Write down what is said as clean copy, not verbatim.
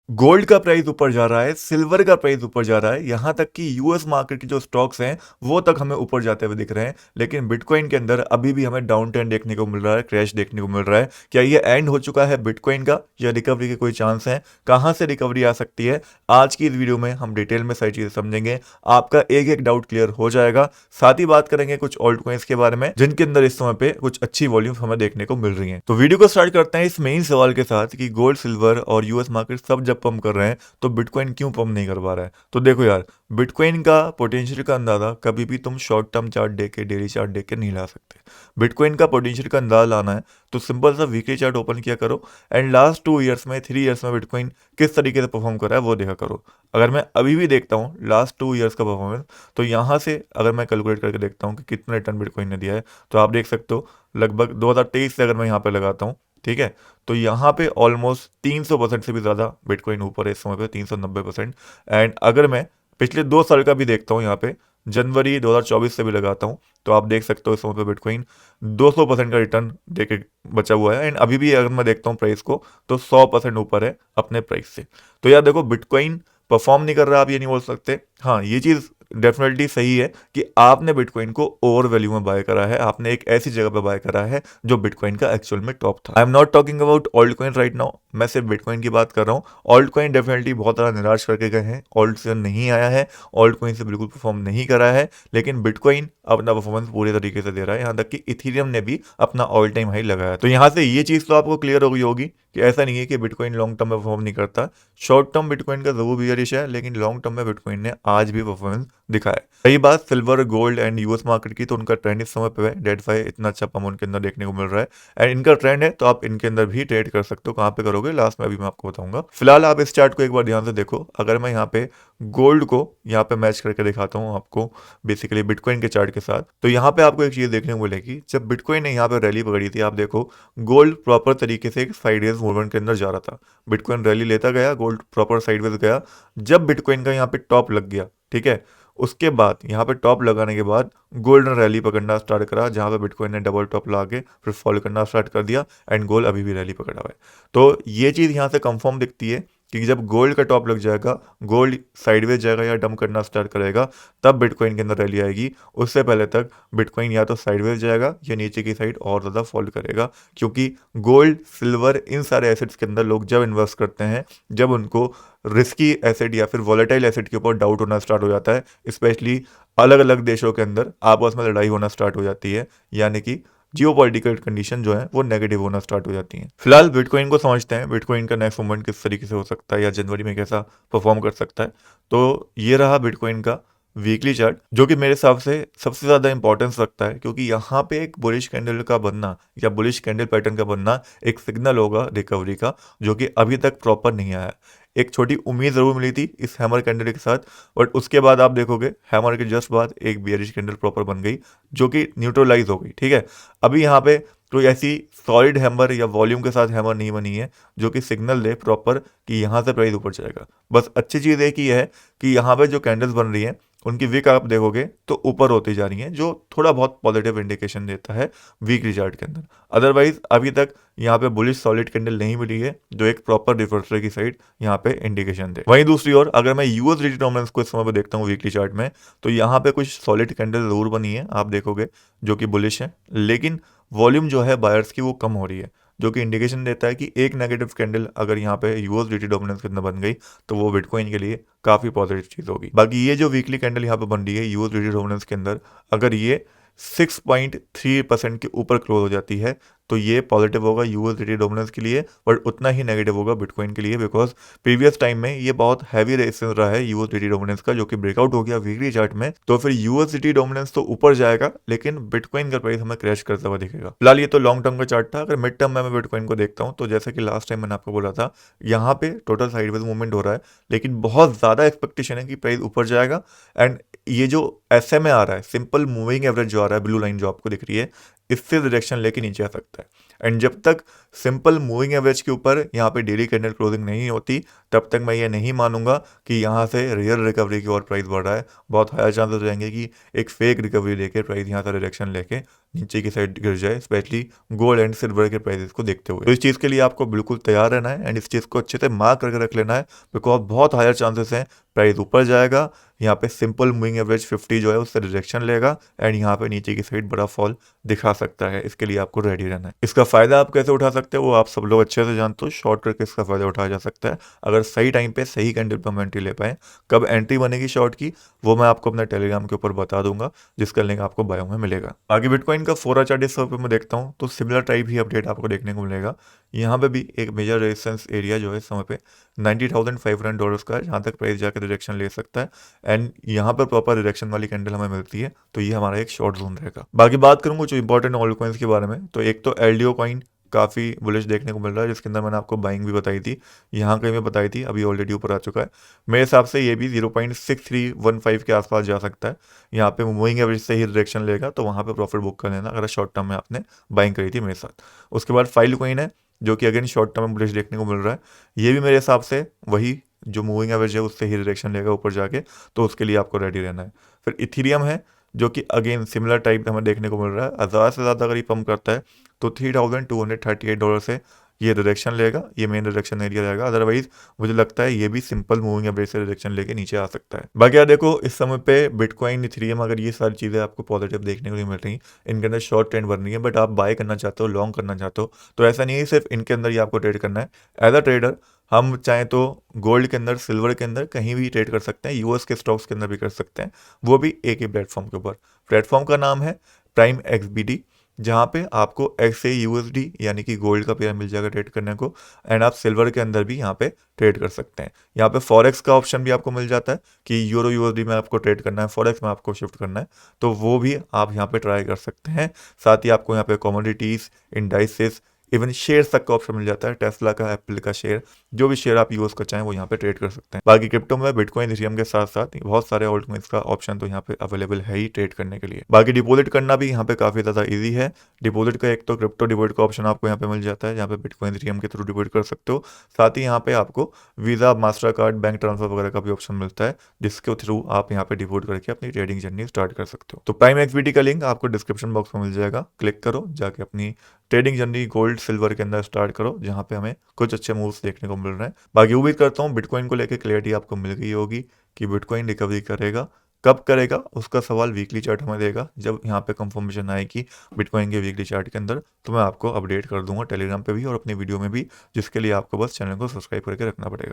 Gold का price ऊपर जा रहा है, सिल्वर का प्राइस ऊपर जा रहा है, यहाँ तक कि यूएस मार्केट के जो स्टॉक्स हैं वो तक हमें ऊपर जाते हुए दिख रहे हैं। लेकिन बिटकॉइन के अंदर अभी भी हमें डाउन ट्रेंड देखने को मिल रहा है, क्रैश देखने को मिल रहा है। क्या ये एंड हो चुका है बिटकॉइन का या रिकवरी के कोई चांस है? कहाँ से रिकवरी आ सकती है? आज की इस वीडियो में हम डिटेल में सारी चीजें समझेंगे, आपका एक एक डाउट क्लियर हो जाएगा। साथ ही बात करेंगे कुछ ऑल्ट कॉइन्स के बारे में जिनके अंदर इस समय पे कुछ अच्छी वॉल्यूम हमें देखने को मिल रही है। तो वीडियो को स्टार्ट करते हैं इस मेन सवाल के साथ कि गोल्ड, सिल्वर और यूएस मार्केट सब जब पंप कर रहे हैं तो बिटकॉइन क्यों पंप नहीं कर पा रहा है? तो देखो यार, बिटकॉइन का पोटेंशियल का अंदाजा कभी भी तुम शॉर्ट टर्म चार्ट देख के, डेली चार्ट देख के नहीं ला सकते। बिटकॉइन का पोटेंशियल का अंदाजा लाना है तो सिंपल सा वीकली चार्ट ओपन किया करो एंड लास्ट 2 ईयर्स में, 3 ईयर्स में बिटकॉइन किस तरीके से परफॉर्म कर रहा है वो देखा करो। अगर मैं अभी भी देखता हूँ लास्ट 2 ईयर्स का परफॉर्मेंस, तो यहाँ से अगर मैं कैलकुलेट करके देखता हूँ कि कितना रिटर्न बिटकॉइन ने दिया है, तो आप देख सकते हो लगभग 2023 से अगर मैं यहाँ पे लगाता हूँ, ठीक है, तो यहाँ पे ऑलमोस्ट 300% से भी ज़्यादा बिटकॉइन ऊपर है इस समय पे, 390%। एंड अगर मैं पिछले 2 साल का भी देखता हूँ यहाँ पे, जनवरी 2024 से भी लगाता हूँ, तो आप देख सकते हो इस समय पे बिटकॉइन 200% का रिटर्न देके बचा हुआ है। एंड अभी भी अगर मैं देखता हूँ प्राइस को, तो 100% ऊपर है अपने प्राइस से। तो यार देखो, बिटकॉइन परफॉर्म नहीं कर रहा, आप ये नहीं बोल सकते। हाँ, ये चीज़ डेफिनेटली सही है कि आपने बिटकॉइन को ओवर वैल्यू में बाय करा है, आपने एक ऐसी जगह पे बाय करा है जो बिटकॉइन का एक्चुअल में टॉप था। I am not talking about alt coin right now, मैं सिर्फ बिटकॉइन की बात कर रहा हूँ। ऑल्ट कॉइन डेफिनेटली बहुत ज़्यादा निराश करके गए हैं, ऑल्ट से नहीं आया है, ऑल्ट कॉइन से बिल्कुल परफॉर्म नहीं करा है, लेकिन बिटकॉइन अपना परफॉर्मेंस पूरे तरीके से दे रहा है। यहाँ तक कि इथीरियम ने भी अपना ऑल टाइम हाई लगाया। तो यहाँ से ये चीज़ तो आपको क्लियर हो गई होगी कि ऐसा नहीं है कि बिटकॉइन लॉन्ग टर्म में परफॉर्म नहीं करता। शॉर्ट टर्म बिटकॉइन का जरूर बियरिश है, लेकिन लॉन्ग टर्म में बिटकॉइन ने आज भी परफॉर्मेंस दिखाया है। रही बात silver, gold and US market की, तो उनका ट्रेंड इस समय पे है, डेट फाई इतना अच्छा पम उनके अंदर देखने को मिल रहा है एंड इनका ट्रेंड है, तो आप इनके अंदर भी ट्रेड कर सकते हो। कहाँ पे करोगे लास्ट में अभी मैं आपको बताऊंगा। फिलहाल आप इस चार्ट को एक बार ध्यान से देखो। अगर मैं यहाँ पे गोल्ड को यहाँ पे मैच करके दिखाता हूँ आपको बेसिकली बिटकॉइन के चार्ट के साथ, तो यहाँ पे आपको एक चीज देखने को मिलेगी। जब बिटकॉइन ने यहाँ पे रैली पकड़ी थी, आप देखो गोल्ड प्रॉपर तरीके से एक साइडवेज मूवमेंट के अंदर जा रहा था। बिटकॉइन रैली लेता गया, गोल्ड प्रॉपर साइडवेज गया। जब बिटकॉइन का यहाँ पे टॉप लग गया, ठीक है, उसके बाद यहाँ पे टॉप लगाने के बाद गोल्ड ने रैली पकड़ना स्टार्ट करा, जहाँ पे बिटकॉइन ने डबल टॉप लगा के फिर फॉलो करना स्टार्ट कर दिया एंड गोल्ड अभी भी रैली पकड़ा हुआ है। तो ये चीज़ यहाँ से कंफर्म दिखती है कि जब गोल्ड का टॉप लग जाएगा, गोल्ड साइडवेज जाएगा या डंप करना स्टार्ट करेगा, तब बिटकॉइन के अंदर रैली आएगी। उससे पहले तक बिटकॉइन या तो साइडवेज जाएगा या नीचे की साइड और ज़्यादा फॉल करेगा, क्योंकि गोल्ड, सिल्वर, इन सारे एसेट्स के अंदर लोग जब इन्वेस्ट करते हैं, जब उनको रिस्की एसेट या फिर वॉलेटाइल एसेट के ऊपर डाउट होना स्टार्ट हो जाता है, स्पेशली अलग अलग देशों के अंदर आपस में लड़ाई होना स्टार्ट हो जाती है, यानी कि जियोपॉलिटिकल कंडीशन जो है वो नेगेटिव होना स्टार्ट हो जाती हैं। फिलहाल बिटकॉइन को समझते हैं, बिटकॉइन का नेक्स्ट मूवमेंट किस तरीके से हो सकता है या जनवरी में कैसा परफॉर्म कर सकता है। तो ये रहा बिटकॉइन का वीकली चार्ट, जो कि मेरे हिसाब से सबसे ज़्यादा इंपॉर्टेंस रखता है, क्योंकि यहाँ पे एक बुलिश कैंडल का बनना या बुलिश कैंडल पैटर्न का बनना एक सिग्नल होगा रिकवरी का, जो कि अभी तक प्रॉपर नहीं आया है। एक छोटी उम्मीद ज़रूर मिली थी इस हैमर कैंडल के साथ, बट उसके बाद आप देखोगे हैमर के जस्ट बाद एक बियरिश कैंडल प्रॉपर बन गई, जो कि न्यूट्रलाइज हो गई। ठीक है, अभी यहाँ पे कोई ऐसी सॉलिड हैमर या वॉल्यूम के साथ हैमर नहीं बनी है जो कि सिग्नल दे प्रॉपर कि यहाँ से प्राइस ऊपर जाएगा। बस अच्छी चीज़ एक ही है कि यहाँ पे जो कैंडल्स बन रही हैं उनकी विक आप देखोगे तो ऊपर होती जा रही हैं, जो थोड़ा बहुत पॉजिटिव इंडिकेशन देता है वीकली चार्ट के अंदर। अदरवाइज अभी तक यहाँ पे बुलिश सॉलिड कैंडल नहीं मिली है जो एक प्रॉपर रिवर्सल की साइड यहाँ पे इंडिकेशन दे। वहीं दूसरी ओर अगर मैं यूएसडी डोमिनेंस को इस समय पे देखता हूँ वीकली चार्ट में, तो यहाँ पे कुछ सॉलिड कैंडल जरूर बनी है, आप देखोगे, जो कि बुलिश है, लेकिन वॉल्यूम जो है बायर्स की वो कम हो रही है, जो कि इंडिकेशन देता है कि एक नेगेटिव कैंडल अगर यहाँ पे यूएसडीटी डोमिनेंस के अंदर बन गई तो वो बिटकॉइन के लिए काफ़ी पॉजिटिव चीज़ होगी। बाकी ये जो वीकली कैंडल यहाँ पे बन रही है यूएसडीटी डोमिनेंस के अंदर, अगर ये 6.3% के ऊपर क्लोज हो जाती है तो ये पॉजिटिव होगा यूएसडीटी डोमिनेंस के लिए, बट उतना ही नेगेटिव होगा बिटकॉइन के लिए, बिकॉज प्रीवियस टाइम में ये बहुत हैवी रेजिस्टेंस रहा है यूएसडीटी डोमिनेंस का, जो कि ब्रेकआउट हो गया वीकली चार्ट में। तो फिर यूएसडीटी डोमिनेंस तो ऊपर जाएगा, लेकिन बिटकॉइन का प्राइस हमें क्रैश करता हुआ दिखेगा। फिलहाल ये तो लॉन्ग टर्म का चार्ट था। अगर मिड टर्म में मैं बिटकॉइन को देखता हूँ, तो जैसे कि लास्ट टाइम मैंने आपको बोला था, यहाँ पे टोटल साइडवेज मूवमेंट हो रहा है, लेकिन बहुत ज़्यादा एक्सपेक्टेशन है कि प्राइस ऊपर जाएगा। एंड ये जो SMA आ रहा है, सिंपल मूविंग एवरेज जो आ रहा है, ब्लू लाइन जो आपको दिख रही है, इससे डायरेक्शन लेके नीचे आ सकता है। एंड जब तक सिंपल मूविंग एवरेज के ऊपर यहाँ पे डेली कैंडल क्लोजिंग नहीं होती, तब तक मैं ये नहीं मानूंगा कि यहाँ से रियल रिकवरी की ओर प्राइस बढ़ रहा है। बहुत हाई चांसेस रहेंगे कि एक फेक रिकवरी लेके प्राइस यहाँ से डायरेक्शन लेके नीचे की साइड गिर जाए, स्पेशली गोल्ड एंड सिल्वर के प्राइसेस को देखते हुए। तो इस चीज़ के लिए आपको बिल्कुल तैयार रहना है एंड इस चीज़ को अच्छे से मार्क करके रख लेना है, बिकॉज बहुत हायर चांसेस हैं प्राइस ऊपर जाएगा। यहाँ पे सिंपल मूविंग एवरेज 50 जो है उससे रिजेक्शन लेगा एंड यहाँ पे नीचे की साइड बड़ा फॉल दिखा सकता है। इसके लिए आपको रेडी रहना है। इसका फायदा आप कैसे उठा सकते हो वो आप सब लोग अच्छे से जानते हो। शॉर्ट करके इसका फायदा उठाया जा सकता है अगर सही टाइम पे सही कैंडल पर हम एंट्री ले पाए। कब एंट्री बनेगी शॉर्ट की वो मैं आपको अपने टेलीग्राम के ऊपर बता दूंगा, जिसका लिंक आपको बायो में मिलेगा। आगे बिटकॉइन का 4 चार्ट इस पे मैं देखता हूँ तो सिमिलर टाइप ही अपडेट आपको देखने को मिलेगा। यहाँ पे भी एक मेजर रेजिस्टेंस एरिया जो है इस समय पे $90,500 का है, जहाँ तक प्राइस जाकर रिजेक्शन ले सकता है एंड यहाँ पर प्रॉपर रिजेक्शन वाली कैंडल हमें मिलती है तो ये हमारा एक शॉर्ट जोन रहेगा। बाकी बात करूंगा जो इंपॉर्टेंट ऑल्ट कॉइन्स के बारे में, तो एक तो एलडीओ कॉइन काफ़ी बुलिश देखने को मिल रहा है, जिसके अंदर मैंने आपको बाइंग भी बताई थी, यहाँ कहीं में बताई थी, अभी ऑलरेडी ऊपर आ चुका है। मेरे हिसाब से ये भी 0.6315 के आसपास जा सकता है। यहाँ पे मूविंग एवरेज से ही डायरेक्शन लेगा तो वहाँ पे प्रॉफिट बुक कर लेना अगर शॉर्ट टर्म में आपने बाइंग करी थी मेरे साथ। उसके बाद फाइल कॉइन है जो कि अगेन शॉर्ट टर्म में बुलिश देखने को मिल रहा है। ये भी मेरे हिसाब से वही जो मूविंग एवरेज है उससे ही डायरेक्शन लेगा ऊपर जाके, तो उसके लिए आपको रेडी रहना है। फिर इथीरियम है जो कि अगेन सिमिलर टाइप हमें देखने को मिल रहा है। ज़्यादा से ज़्यादा अगर ये पंप करता है तो $3,238 से ये डायरेक्शन लेगा, ये मेन डायरेक्शन एरिया रहेगा। अदरवाइज मुझे लगता है ये भी सिंपल मूविंग एवरेज से डायरेक्शन लेके नीचे आ सकता है। बाकी यार देखो इस समय पे बिटकॉइन, इथेरियम, अगर ये सारी चीज़ें आपको पॉजिटिव देखने को नहीं मिल रही, इनके अंदर शॉर्ट ट्रेंड बन रही है, बट आप बाय करना चाहते हो, लॉन्ग करना चाहते हो, तो ऐसा नहीं है सिर्फ इनके अंदर ही आपको ट्रेड करना है। एज अ ट्रेडर हम चाहें तो गोल्ड के अंदर, सिल्वर के अंदर, कहीं भी ट्रेड कर सकते हैं, यूएस के स्टॉक्स के अंदर भी कर सकते हैं, वो भी एक ही प्लेटफॉर्म के ऊपर। प्लेटफॉर्म का नाम है प्राइम XBD, जहाँ पे आपको XAUSD यानी कि गोल्ड का पेयर मिल जाएगा ट्रेड करने को एंड आप सिल्वर के अंदर भी यहाँ पे ट्रेड कर सकते हैं। यहाँ पे फॉरेक्स का ऑप्शन भी आपको मिल जाता है कि यूरो USD में आपको ट्रेड करना है, फॉरेक्स में आपको शिफ्ट करना है, तो वो भी आप यहाँ पे ट्राई कर सकते हैं। साथ ही आपको यहाँ पे कमोडिटीज़, इंडाइसेस, इवन शेयर तक का ऑप्शन मिल जाता है, टेस्ला का, एप्पल का शेयर, जो भी शेयर आप यूज़ कर चाहें वो यहाँ पे ट्रेड कर सकते हैं। बाकी क्रिप्टो में बिटकॉइन, इथेरियम के साथ साथ बहुत सारे ऑल्ट कॉइन्स का ऑप्शन तो यहाँ पे अवेलेबल है ही ट्रेड करने के लिए। बाकी डिपॉजिट करना भी यहाँ पे काफ़ी ज़्यादा ईजी है। डिपॉजिट का एक तो क्रिप्टो डिपॉजिट का ऑप्शन आपको यहाँ पे मिल जाता है, जहाँ पे बिटकॉइन, इथेरियम के थ्रू डिपॉजिट कर सकते हो। साथ ही यहाँ पे आपको visa, master card, bank transfer वगैरह का भी ऑप्शन मिलता है, जिसके थ्रू आप यहाँ पे डिपॉजिट करके अपनी ट्रेडिंग जर्नी स्टार्ट कर सकते हो। तो प्राइम XBD का लिंक आपको डिस्क्रिप्शन बॉक्स में मिल जाएगा, क्लिक करो, जाके अपनी ट्रेडिंग जर्नी गोल्ड सिल्वर के अंदर स्टार्ट करो, जहाँ पे हमें कुछ अच्छे मूव्स देखने को मिल रहे हैं। बाकी उम्मीद करता हूँ बिटकॉइन को लेकर क्लियरिटी आपको मिल गई होगी कि बिटकॉइन रिकवरी करेगा, कब करेगा उसका सवाल वीकली चार्ट हमें देगा। जब यहाँ पे कंफर्मेशन आएगी बिटकॉइन के वीकली चार्ट के अंदर तो मैं आपको अपडेट कर दूंगा टेलीग्राम पे भी और अपनी वीडियो में भी, जिसके लिए आपको बस चैनल को सब्सक्राइब करके रखना पड़ेगा।